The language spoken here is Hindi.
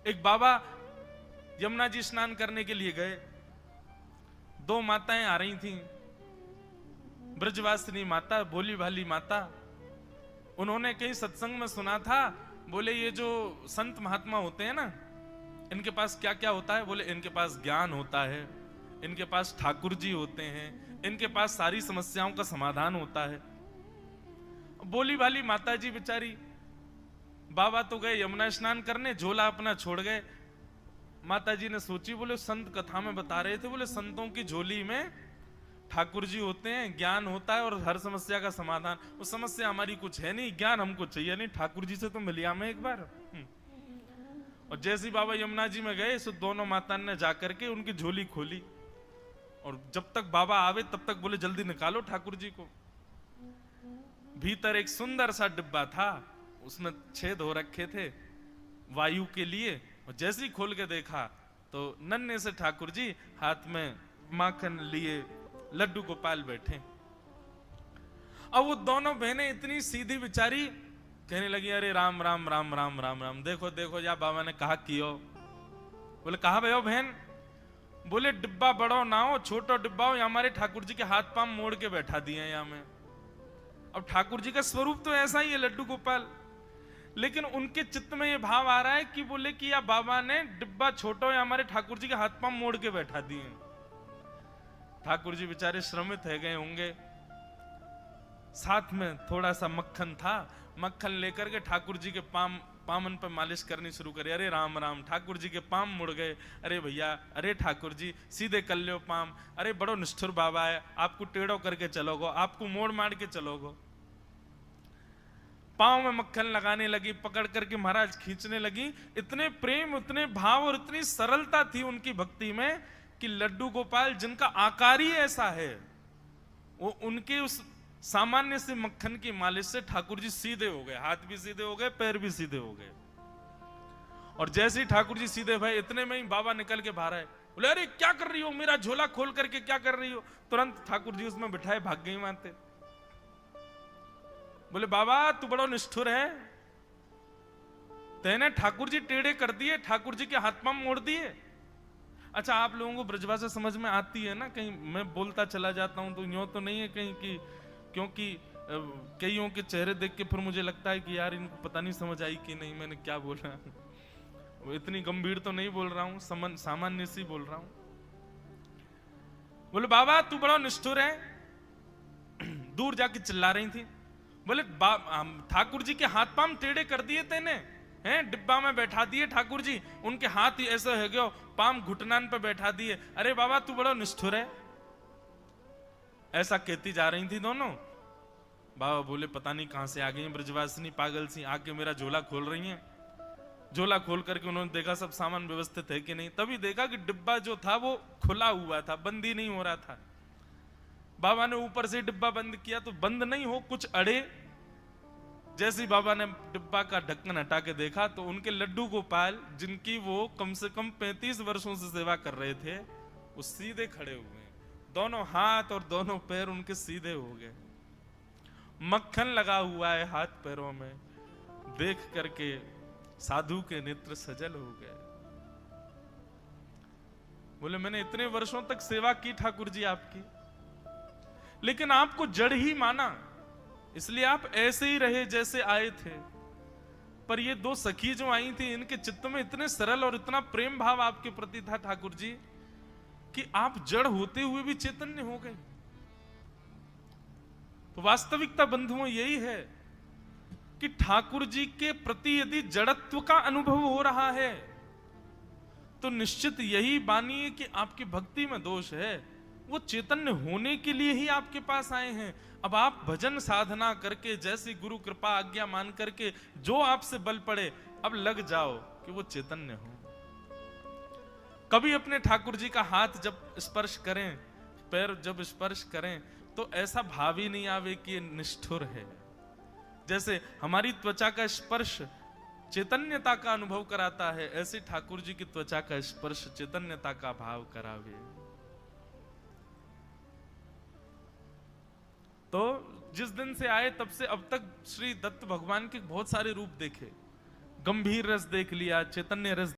एक बाबा यमुना जी स्नान करने के लिए गए, दो माताएं आ रही थीं, ब्रजवासिनी माता, भोली भाली माता। उन्होंने कहीं सत्संग में सुना था, बोले ये जो संत महात्मा होते हैं ना, इनके पास क्या क्या होता है? बोले इनके पास ज्ञान होता है, इनके पास ठाकुर जी होते हैं, इनके पास सारी समस्याओं का समाधान होता है। बोली भाली माता जी बेचारी, बाबा तो गए यमुना स्नान करने, झोला अपना छोड़ गए। माता जी ने सोची, बोले संत कथा में बता रहे थे, बोले संतों की झोली में ठाकुर जी होते हैं, ज्ञान होता है और हर समस्या का समाधान। वो समस्या हमारी कुछ है नहीं, ज्ञान हमको चाहिए नहीं, ठाकुर जी से तो मिलिया में एक बार। और जैसे बाबा यमुना जी में गए, सो दोनों माता ने जाकर के उनकी झोली खोली, और जब तक बाबा आवे तब तक बोले जल्दी निकालो ठाकुर जी को। भीतर एक सुंदर सा डिब्बा था, उसमें छेद हो रखे थे वायु के लिए, और जैसे ही खोल के देखा तो नन्हे से ठाकुर जी हाथ में माखन लिए लड्डू गोपाल बैठे। अब वो दोनों बहनें इतनी सीधी बेचारी, कहने लगी अरे राम राम राम राम राम राम, देखो देखो या बाबा ने कहा कियो। बोले कहा भयो बहन? बोले डिब्बा बड़ो ना हो, छोटो डिब्बा हो, हमारे ठाकुर जी के हाथ पांव मोड़ के बैठा दिए यहाँ में। अब ठाकुर जी का स्वरूप तो ऐसा ही है लड्डू गोपाल, लेकिन उनके चित्त में ये भाव आ रहा है कि बोले कि या बाबा ने डिब्बा छोटो या हमारे ठाकुर जी के हाथ पांव मोड़ के बैठा दिए। ठाकुर जी बेचारे श्रमित है गए होंगे, साथ में थोड़ा सा मक्खन था, मक्खन लेकर के ठाकुर जी के पामन पर मालिश करनी शुरू करी। अरे राम राम, ठाकुर जी के पाम मुड़ गए। अरे भैया, अरे ठाकुर जी सीधे कर लो पाम। अरे बड़ो निष्ठुर बाबा है, आपको टेढ़ो करके चलोगो, आपको मोड़ मार के चलोगो। पांव में मक्खन लगाने लगी, पकड़ करके महाराज खींचने लगी। इतने प्रेम, इतने भाव और इतनी सरलता थी उनकी भक्ति में कि लड्डू गोपाल जिनका आकार ही ऐसा है, वो उनके उस सामान्य से मक्खन की मालिश से ठाकुर जी सीधे हो गए, हाथ भी सीधे हो गए, पैर भी सीधे हो गए। और जैसे ही ठाकुर जी सीधे भाई, इतने में ही बाबा निकल के बाहर आए। बोले अरे क्या कर रही हो, मेरा झोला खोल करके क्या कर रही हो? तुरंत ठाकुर जी उसमें बिठाए भाग गई मानते। बोले बाबा तू बड़ा निष्ठुर है, तेने ठाकुर जी टेढ़े कर दिए, ठाकुर जी के हाथ पांव मोड़ दिए। अच्छा, आप लोगों को ब्रजभाषा समझ में आती है ना? कहीं मैं बोलता चला जाता हूं तो यूं तो नहीं है कहीं कि, क्योंकि कईयों के चेहरे देख के फिर मुझे लगता है कि यार इनको पता नहीं समझ आई कि नहीं मैंने क्या बोला। वो इतनी गंभीर तो नहीं बोल रहा हूं, सामान्य सी बोल रहा हूं। बोले बाबा तू बड़ा निष्ठुर है। दूर जाके चिल्ला रही थी। बोले ठाकुर जी के हाथ पांव टेढ़े कर दिए तेने, हैं? डिब्बा में बैठा दिए ठाकुर जी, उनके हाथ ही ऐसे हो गयो, पांव घुटनान पे बैठा दिए। अरे बाबा तू बड़ा निष्ठुर है। ऐसा कहती जा रही थी दोनों। बाबा बोले पता नहीं कहां से आ गई ब्रजवासिनी पागल सी, आके मेरा झोला खोल रही हैं। झोला खोल करके उन्होंने देखा सब सामान व्यवस्थित है कि नहीं, तभी देखा कि डिब्बा जो था वो खुला हुआ था, बंद ही नहीं हो रहा था। बाबा ने ऊपर से डिब्बा बंद किया तो बंद नहीं हो, कुछ अड़े। जैसे ही बाबा ने डिब्बा का ढक्कन हटा के देखा तो उनके लड्डू गोपाल, जिनकी वो कम से कम 35 वर्षों से सेवा कर रहे थे, वो सीधे खड़े हुए, दोनों हाथ और दोनों पैर उनके सीधे हो गए, मक्खन लगा हुआ है हाथ पैरों में। देख करके साधु के नेत्र सजल हो गए। बोले मैंने इतने वर्षों तक सेवा की ठाकुर जी आपकी, लेकिन आपको जड़ ही माना, इसलिए आप ऐसे ही रहे जैसे आए थे। पर ये दो सखी जो आई थी, इनके चित्त में इतने सरल और इतना प्रेम भाव आपके प्रति था ठाकुर जी कि आप जड़ होते हुए भी चैतन्य हो गए। तो वास्तविकता बंधुओं यही है कि ठाकुर जी के प्रति यदि जड़त्व का अनुभव हो रहा है तो निश्चित यही मानिए कि आपकी भक्ति में दोष है। वो चैतन्य होने के लिए ही आपके पास आए हैं। अब आप भजन साधना करके, जैसी गुरु कृपा आज्ञा मान करके जो आपसे बल पड़े, अब लग जाओ कि वो चैतन्य हो। कभी अपने ठाकुर जी का हाथ जब स्पर्श करें, पैर जब स्पर्श करें, तो ऐसा भाव ही नहीं आवे कि ये निष्ठुर है। जैसे हमारी त्वचा का स्पर्श चैतन्यता का अनुभव कराता है, ऐसे ठाकुर जी की त्वचा का स्पर्श चैतन्यता का भाव करावे। तो जिस दिन से आए तब से अब तक श्री दत्त भगवान के बहुत सारे रूप देखे। गंभीर रस देख लिया, चैतन्य रस